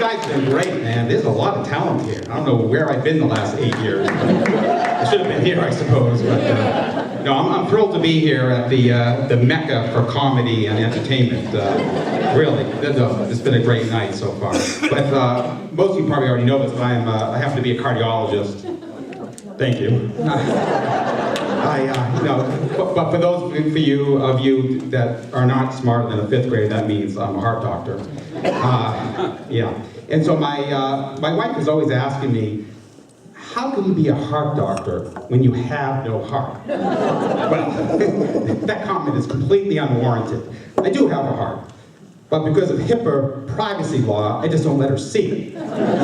guys have been great, man. There's a lot of talent here. I don't know where I've been the last 8 years. I should have been here, I suppose. But no, I'm thrilled to be here at the mecca for comedy and entertainment. Really, it's been a great night so far. But most of you probably already know this, but I happen to be a cardiologist. Thank you. But for those of you that are not smarter than a 5th grader, that means I'm a heart doctor. Yeah. And so my wife is always asking me, how can you be a heart doctor when you have no heart? Well, that comment is completely unwarranted. I do have a heart, but because of HIPAA privacy law, I just don't let her see it.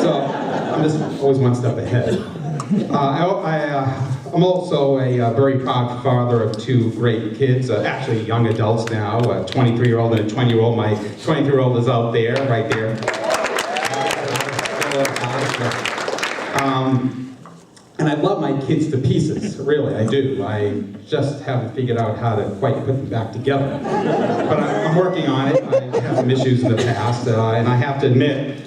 So I'm just always one step ahead. I'm also a very proud father of 2 great kids, actually young adults now, a 23-year-old and a 20-year-old. My 23-year-old is out there, right there. And I love my kids to pieces, really, I do. I just haven't figured out how to quite put them back together. But I'm working on it. I had some issues in the past, and I have to admit,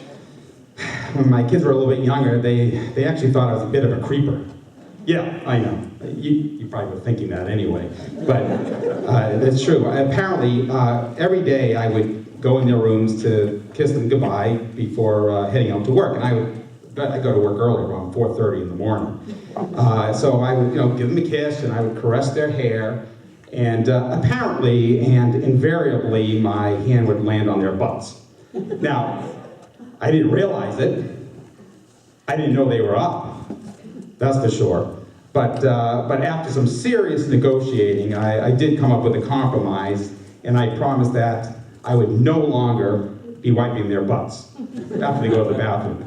when my kids were a little bit younger, they actually thought I was a bit of a creeper. Yeah, I know. You probably were thinking that anyway, but that's true. Apparently, every day I would go in their rooms to kiss them goodbye before heading out to work, and I go to work early, around 4:30 in the morning. So I would, give them a kiss, and I would caress their hair, and apparently and invariably, my hand would land on their butts. Now, I didn't realize it. I didn't know they were up. That's for sure. But after some serious negotiating, I did come up with a compromise, and I promised that I would no longer be wiping their butts after they go to the bathroom.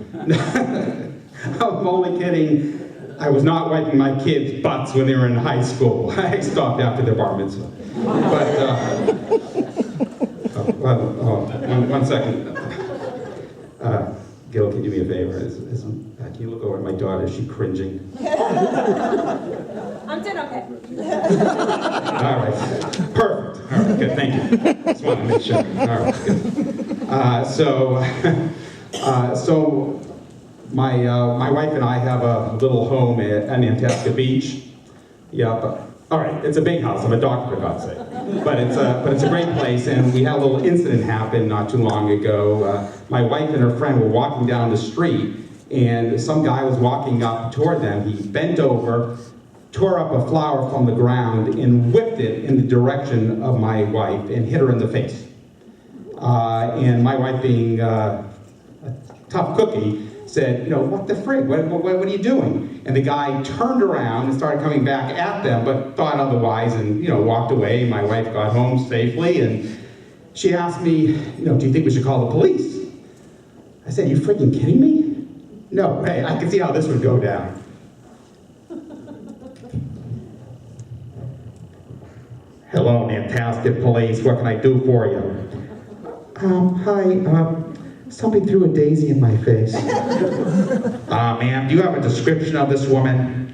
I'm only kidding. I was not wiping my kids' butts when they were in high school. I stopped after their bar mitzvah. But, one second. Gil, can you do me a favor? Can you look over at my daughter? Is she cringing? I'm doing okay. All right. Perfect. All right, good. Thank you. Just wanted to make sure. All right, good. So my wife and I have a little home at Nantasket Beach. Yeah, but all right, it's a big house. I'm a doctor, for God's sake. But it's a great place, and we had a little incident happen not too long ago. My wife and her friend were walking down the street, and some guy was walking up toward them. He bent over, tore up a flower from the ground, and whipped it in the direction of my wife and hit her in the face. And my wife, being a tough cookie, said, what the frig? What are you doing? And the guy turned around and started coming back at them, but thought otherwise and, walked away. My wife got home safely, and she asked me, do you think we should call the police? I said, you freaking kidding me? No, hey, I can see how this would go down. Hello, Nantasket Police, what can I do for you? Hi, somebody threw a daisy in my face. Ma'am, do you have a description of this woman?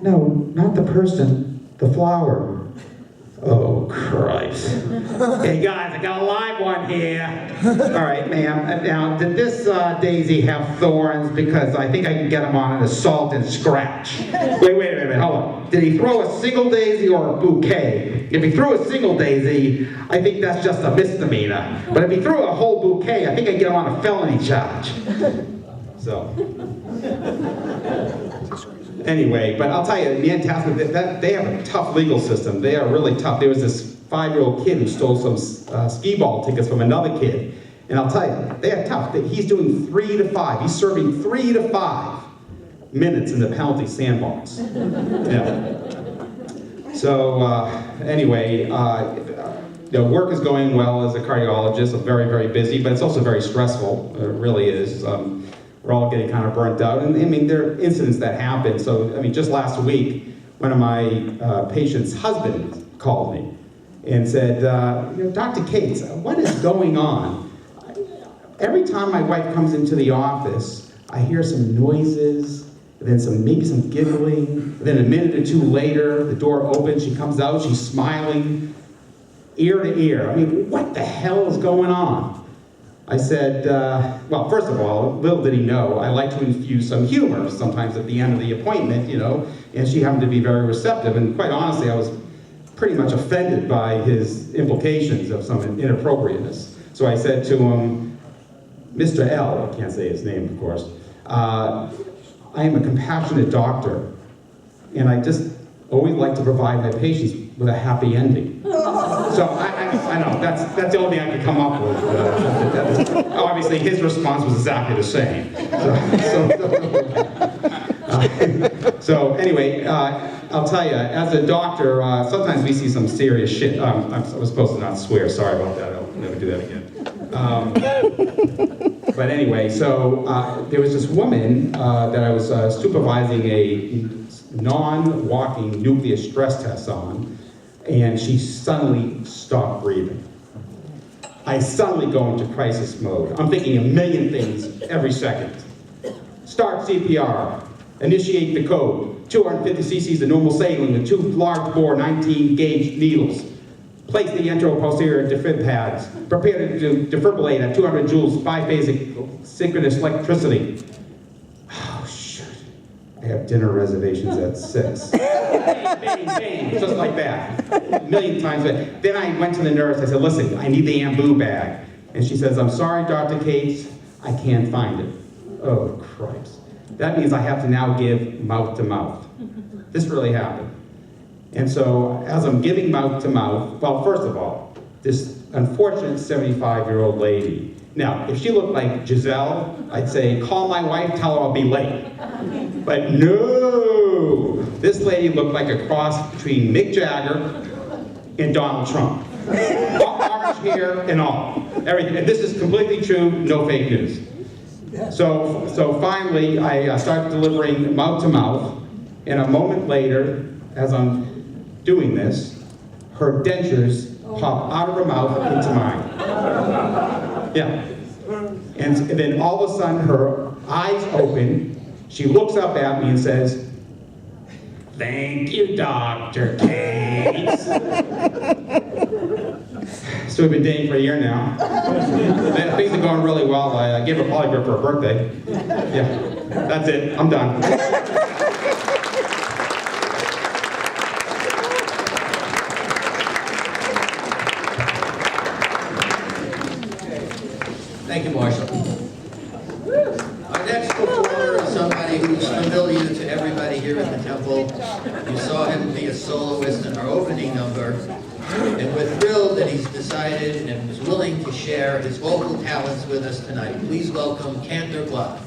No, not the person, the flower. Oh, Christ. Hey guys, I got a live one here. All right, ma'am. Now, did this daisy have thorns? Because I think I can get them on an assault and scratch. Wait a minute, hold on. Did he throw a single daisy or a bouquet? If he threw a single daisy, I think that's just a misdemeanor. But if he threw a whole bouquet, I think I can get him on a felony charge. So. Anyway, but I'll tell you, Nantasket, they have a tough legal system. They are really tough. There was this 5-year-old kid who stole some skee ball tickets from another kid. And I'll tell you, they are tough. He's doing 3 to 5. He's serving 3 to 5 minutes in the penalty sandbox. Yeah. So anyway, work is going well as a cardiologist. I'm very, very busy, but it's also very stressful. It really is. We're all getting kind of burnt out. And I mean, there are incidents that happen. So, I mean, just last week, one of my patient's husbands called me and said, Dr. Cates, what is going on? Every time my wife comes into the office, I hear some noises, then maybe some giggling, then a minute or two later, the door opens, she comes out, she's smiling, ear to ear. I mean, what the hell is going on? I said, well, first of all, little did he know, I like to infuse some humor sometimes at the end of the appointment, you know, and she happened to be very receptive, and quite honestly, I was pretty much offended by his implications of some inappropriateness. So I said to him, Mr. L, I can't say his name, of course, I am a compassionate doctor, and I just always like to provide my patients with a happy ending. So I know, that's the only thing I could come up with. Obviously, his response was exactly the same. So anyway, I'll tell you, as a doctor, sometimes we see some serious shit. I was supposed to not swear, sorry about that, I'll never do that again. But anyway, so there was this woman that I was supervising a non-walking nuclear stress test on, and she suddenly stopped breathing. I suddenly go into crisis mode. I'm thinking a million things every second. Start CPR, initiate the code, 250 cc's of normal saline with 2 large bore 19 gauge needles. Place the enteroposterior defib pads. Prepare to defibrillate at 200 joules, 5-phase synchronous electricity. Oh, shit. I have dinner reservations at 6. Bang, bang, bang, just like that. A million times. Then I went to the nurse. I said, listen, I need the Ambu bag. And she says, I'm sorry, Dr. Cates, I can't find it. Oh, Christ. That means I have to now give mouth to mouth. This really happened. And so, as I'm giving mouth to mouth, well, first of all, this unfortunate 75-year-old lady. Now, if she looked like Giselle, I'd say, call my wife, tell her I'll be late. But no! This lady looked like a cross between Mick Jagger and Donald Trump. Orange hair and all. Everything. And this is completely true, no fake news. So finally, I start delivering mouth to mouth, and a moment later, as I'm doing this, her dentures pop out of her mouth into mine. Yeah. And then all of a sudden, her eyes open, she looks up at me and says, thank you, Dr. Cates. So we've been dating for a year now. Things are going really well. I gave her a polygraph for her birthday. Yeah, that's it. I'm done. Thank you, Marshall. Our next performer is somebody who's familiar to everybody here in the temple. You saw him be a soloist in our opening number, and we're thrilled that he's decided and is willing to share his vocal talents with us tonight. Please welcome Cantor Bluff.